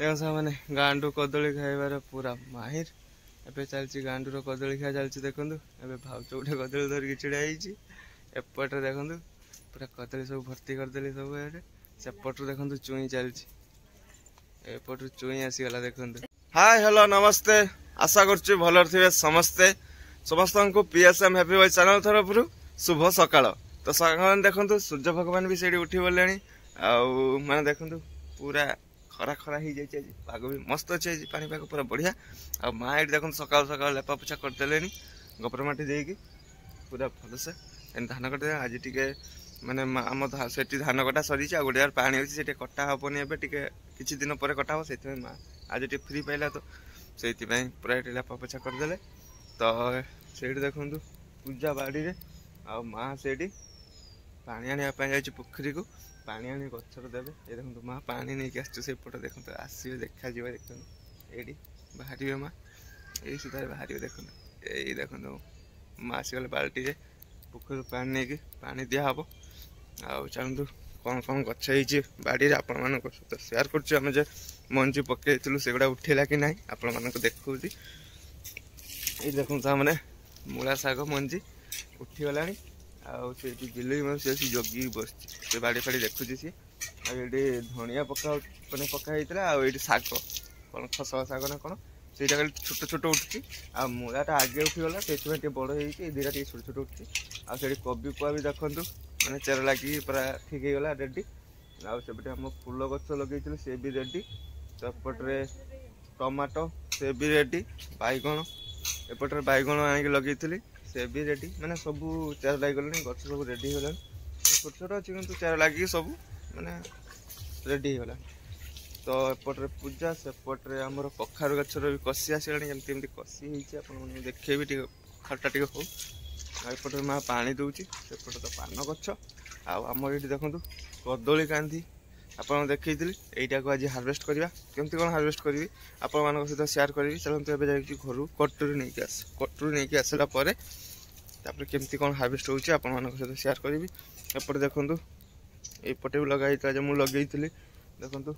मैंने गांडू कदली खाइबार पूरा माहिर एबे चलची गांडूर कदली खा चलची देखंतु एबे भाउच गोटे कदली धरिकी छिड़ा ହେଇଛି एपटे देखंतु पूरा कदली सब भर्ती करदेली सब एटे सेपटू देखंतु चुई चलची एपटू चुई आसीगला देखंतु। हाय हेलो नमस्ते आशा करछु भलर थिबे समस्ते समस्तंकु पीएसएम हैप्पी बॉय चैनल तरफरु शुभ सकाळ। तो सकाळ देखंतु सूर्य भगवान भी सेठी उठी बोलेनी आ माने देखंतु पूरा खरा खरा ही जाइए पाग भी मस्त अच्छे पानी पाग पूरा बढ़िया आ माँ ये देखो सकाल सकाल लेपा पोछा करदे गोबर माटी देकी पूरा भलसे धान कटे आज टे माने आम से धान कटा सरी गोटे यार पानी अच्छी से कटा हेनी ए किसी दिन पर कटा हे से माँ आज टे फ्री पाइला तो से पूरा ये लेपा पोछा करदे तो से देखु पूजा बाड़ी रे आ माँ से पानी आने पोखरी को पानी आनी गचर देवे ये देखो माँ पानी नहीं आसपट देखो आसवे देखा देखो ये बाहर माँ ये सीधा बाहर देखो यही देखो माँ आसीगले बाल्टी रे पोखर पानी नहीं पानी दिहब आ चलतु कौन कौन गछ हो बाड़ी आपण मान सहित सेयार कर मंजी पकईलु से गुड़ा उठेला कि ना आपण मान देखा ये देखो मैंने मूला शाग मंजी उठीगला जिले मौसी जगी बस से बाड़ी फाड़ी देखुची सी ये धनिया पका मैंने पकाई आईटी शाग कौन खसला शाग ना कौन से छोट छोट उठुची आ मूलाटा आगे उठीगला से बड़ हो दीटा छोट छोट उठुची आठ कबी कुआ भी देखु मैंने चेर लगे पूरा ठीक होगा रेडी आउटे आम फूल गच लगे से भी रेडी सेपटे टमाटो से भी रेडी बैगण एपटे बैगण आनिक लगे से भी रेडी मैंने सब चेर लगे गच सब रेडी होगा छोट छोट अच्छी कि चेर लगे सब मैंने रेडी होगा तो एपटे पूजा सेपटे आमर कखारु गचर भी कषि आसला जमी कषि होती देखे भी खटा टे हो एपटे माँ पानी दूची सेपटे तो पान गछ आमर ये देखो कदली कांदी आपको देखी यहीटा को आज हार्वेस्ट करवा केमती कौन हार्वेस्ट करी आपण मान सहित सेयार करी चलते घर कटोरी नहीं आस कटोरी नहीं आसला केमती कौन हार्वेस्ट होची आपण मान सहित सेयार करी एपटे देखो एपटे भी लगे मुझे लगे देखो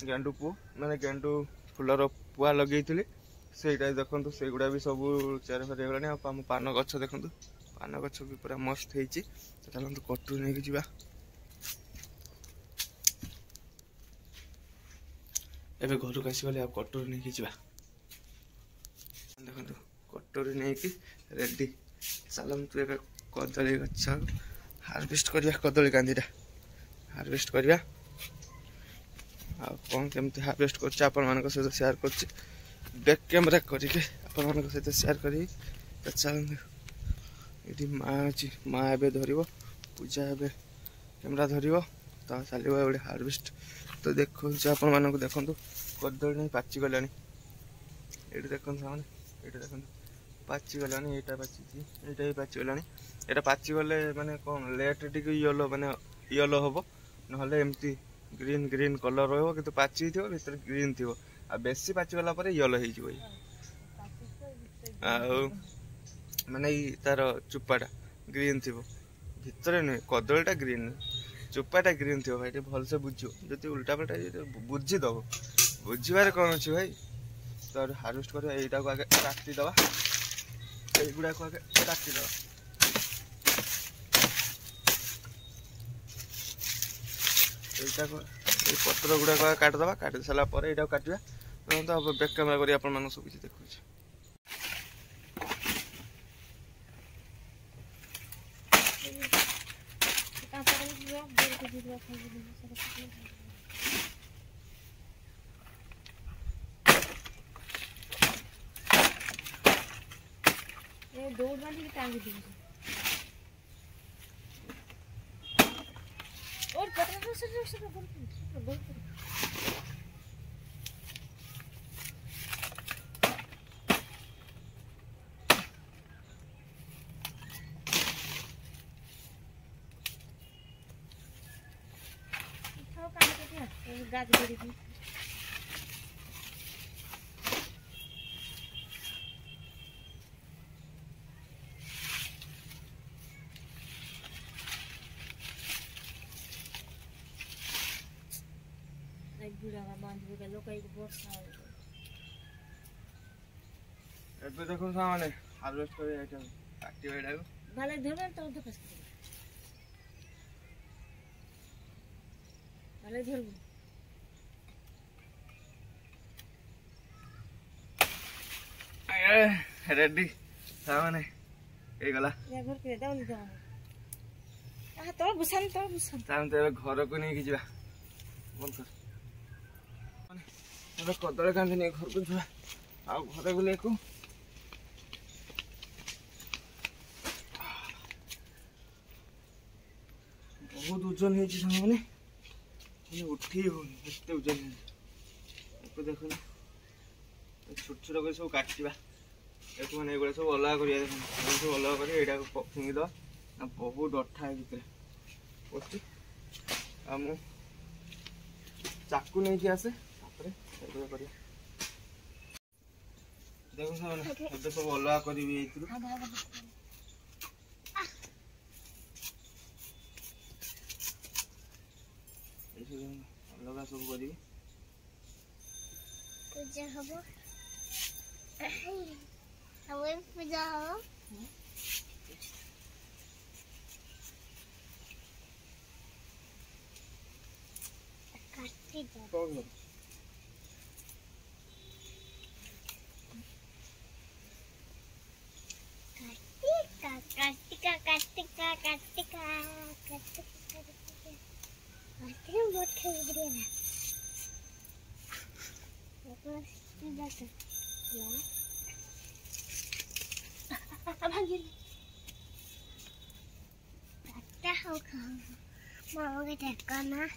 गेंडू पु मैंने गेंडू फुलर पुआ लगे से देखो से गुड़ा भी सब चेर फेर गलानी आम पान गछ देखो पान गछ भी पूरा मस्त होती चलते कटोरी नहीं जावा एबे घर को आसीगले कटोरी नहीं जावा देखो कटोरी नहीं रेडी चलतु ए कदली गछ हार्वेस्ट करवा कदली कांदीटा हार्वेस्ट करवा कौन केमती हार्वेस्ट कर सहित सेयार कर बैक कैमेरा करके आपण सहित सेयार करी तो चल ये माँ अच्छी माँ ए धर पूजा ए कैमेरा धर तो चलो गोटे हार्वेस्ट तो देखो आपण मानक देखो कदली नहीं पाची गलानी ये देखो ये देखो पाची गलानी यहाँ पाची यहाँ भी पाची गलानी यहाँ पाची गले माने कौन लेट टी येलो माने येलो हम ना एमती ग्रीन ग्रीन कलर रहा कि पाची थी भर ग्रीन थी आ बेसी पाची गला येलो हो माने तार चुपाटा ग्रीन थी भितर नुहे कदलीटा ग्रीन चुपाटा ग्रीन थी भाई भलसे बुझ जो उल्टा पल्टा बुझीदब बुझार कौन अच्छे भाई तो हार्वेस्ट कर यहीटा को आगे काटिदवा युड़ा को आगे काटिदवा यहीटा को पत्र गुड़ा काटिदवा काटि सारा पर यहाँ काटा तो बैक कैमेरा कर आप सब किसी देखुच दौड़ बांधी की टांग दी और पता से बोल उठाओ काम करके गाज दे बुढ़ा बांध लोक वर्षा ଏବେ ଦେଖୁନ ସାମାନେ ହାର୍ଭେଷ୍ଟ କରି ଏଇଟା କାଟିବା ଏଇଟାକୁ ভালো ধরবে তো তো কাজ করবে ভালো ধরবে ରେଡି ସାମାନେ ହେଇଗଲା या घर के दाउली दाउ आ तो बुसान ତାହେଲେ ତ ଏବେ ଘରକୁ ନେଇକି ଯିବା ବନ୍ଦ କର ଏବେ କଦଳୀ କାନ୍ଦି ନେଇ ଘରକୁ ଯିବା ଆଉ ଘରେ ବୁଲେଇକୁ ବହୁତ ଓଜନ ହେଇଛି ସାଙ୍ଗମାନେ ଉଠେଇ ହଉନି ଏତେ ଓଜନ ହେଇଛି ଦେଖୁନ ଛୋଟ ଛୋଟ କରି ସବୁ କାଟିବା ଏକୁ ମାନେ ଏଗୁଡ଼ା ସବୁ ଅଲଗା କରିବା ଦେଖୁନ ସବୁ ଅଲଗା କରି ଏଇଟାକୁ ଫିଙ୍ଗିଦେବା ନା ବହୁତ ଅଠା ଭିତରେ ପଶୁଛି ଆଉ ମୁଁ ଚାକୁ ନେଇକି ଆସେ ତାପରେ ଏଗୁଡ଼ା କରିବା ଦେଖୁନ ସାଙ୍ଗମାନେ ଏବେ ସବୁ ଅଲଗା କରିବି ଏଇଥିରୁ ଅଲଗା ସବୁ କରିବି ପୂଜା ହବ ଆଉ ପୂଜା ହବ କାଟି ଦେ କଣ कार्तिका बहुत खेल रही है ना भागी काटा हो खाओ माओ के देखो ना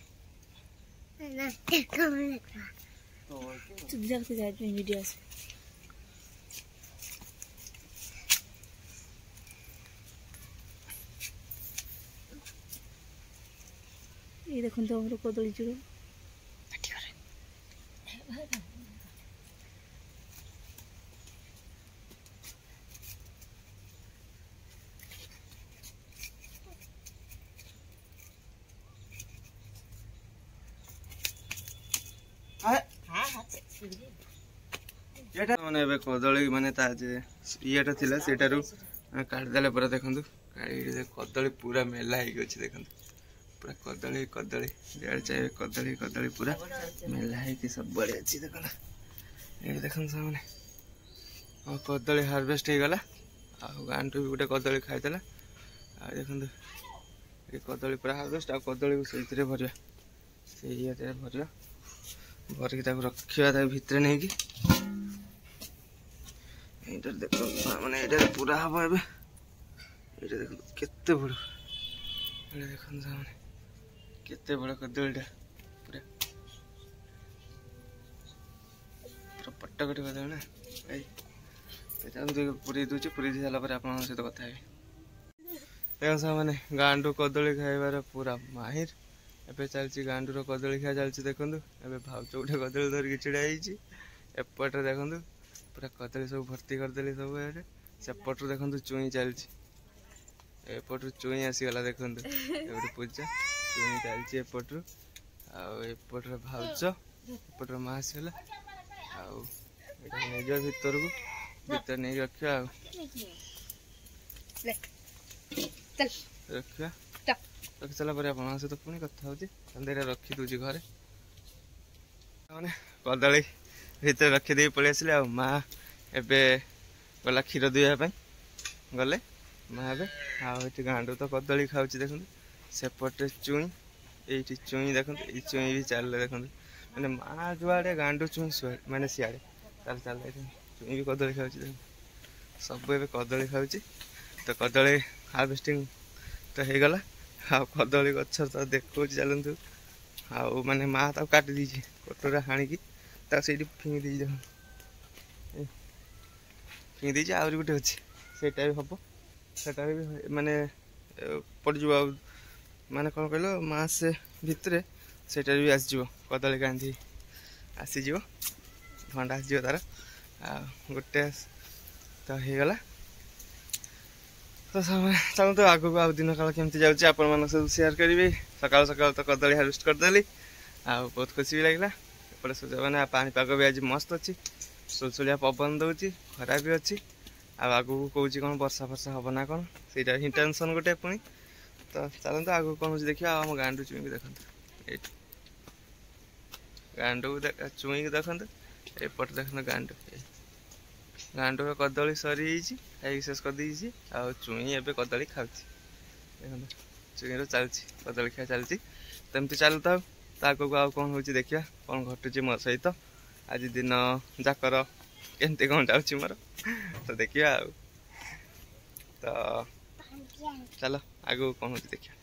देखो देखो चुप जाके जाए वीडियो से ये देखो तो हमरो कदली चूड़ ଏଟା ମାନେ ଏବେ କଦଳୀ ମାନେ ତା ଯେ ଇଏଟା ଥିଲା ସେଟାରୁ କାଟିଦେଲେ ପୁରା ଦେଖନ୍ତୁ କଦଳୀ ପୁରା ମେଲା ହେଇକି ଅଛି ଦେଖନ୍ତୁ पूरा कदली कदली चाहिए कदली कदली पूरा मेला है कि सब बड़े अच्छी देखना ये देखन सामने और कदली हार्वेस्ट हो गला आ गांठू भी गोटे कदली खाईदेला आ देखन ये कदली पूरा हार्वेस्ट आ कदली को सही भरिया से ये भरिया भरिक रखा भितर नहीं कि देख माने पूरा हम ए देख केते बड़ देखन सामने केते बड़ा कदलीटा पूरा पूरा पट्टा कटी कदली ना पूरी दूची पूरी सारा पर आप सहित कथा है मैंने गांडू कदली खाइबार पूरा माहिर एबे चलची गांडूर कदली खा चलची देखंदु एबे भाउच उठे कदली धरिक छिड़ा ହେଇଛି एपटे देखंदु पूरा कदली सब भर्ती करदेली सब एटे सेपटू देखंदु चुई चलची एपटू चुई आसीगला देखंदु एबे पूजा चुई चलची एपटू आउपटे भाउच एपटे माँ आसीगला आउ एटा नै जा भीतर को भीतर नहीं रखिया रखिया रखी सारा पर आप सहित पुणी कथा होती रखी दूची घरे मैंने कदली भीतर रखीदे पलि आसिले आ माँ एबे गला क्षीर दुआपाई गले माँ ए आठी गांडू तो कदली खाऊँ देखो सेपटे चुई ये चुई देखो ये चुई भी चल देखो मैंने माँ जुआड़े गांडू चुई मैंने सियाड़े तार चल चुई भी कदली खाऊँ देख सब ए कदली खाऊँ तो कदली हार्वेस्टिंग तो हो गला आ कदली गछ तो देखो चलतु आउ माने माँ तक काटी दीजिए कटोरा हाणिकी से फिंगी दी देख फिंगी दीजिए आहरी गोटे अच्छे सेटा भी हम सेटा भी माने पड़ज माने कौन कहल मासे भितर सेटा भी आसज कदली कांदी आसीज भंडा आसज तार गोटे तो हो गला तो चलो तो आगू आउ दिन काल केमती जाऊँगी आप सब सेयार करेंगे सकाल सकाल तो कदली हार्वेस्ट करदेली आ बहुत खुशी भी लगे एपटे सूर्य मैंने पानीपाग भी आज मस्त अच्छी सुलसुलिया पवन दौर खरा भी अच्छी आगू कौन कौन वर्षा फर्षा हम ना कौन से टेंशन गोटे पुणी तो चलते आगू कौन हो देखिए आम गांडू चुई देखते ये गांडू चुई देखते एपट देखते गांडू गांडूर कदली सरी खाई शेष कर देती आ चुई एवं कदली खाऊँ देखते चुईर चलती कदली खा चलती तमती चलता आगू आउ कौन हो देखिया कौन घटुची मो सहित आज दिन जाकर केमती कौन जाऊँ मोर तो देखिया तो चलो आगू कौन हो देखिया।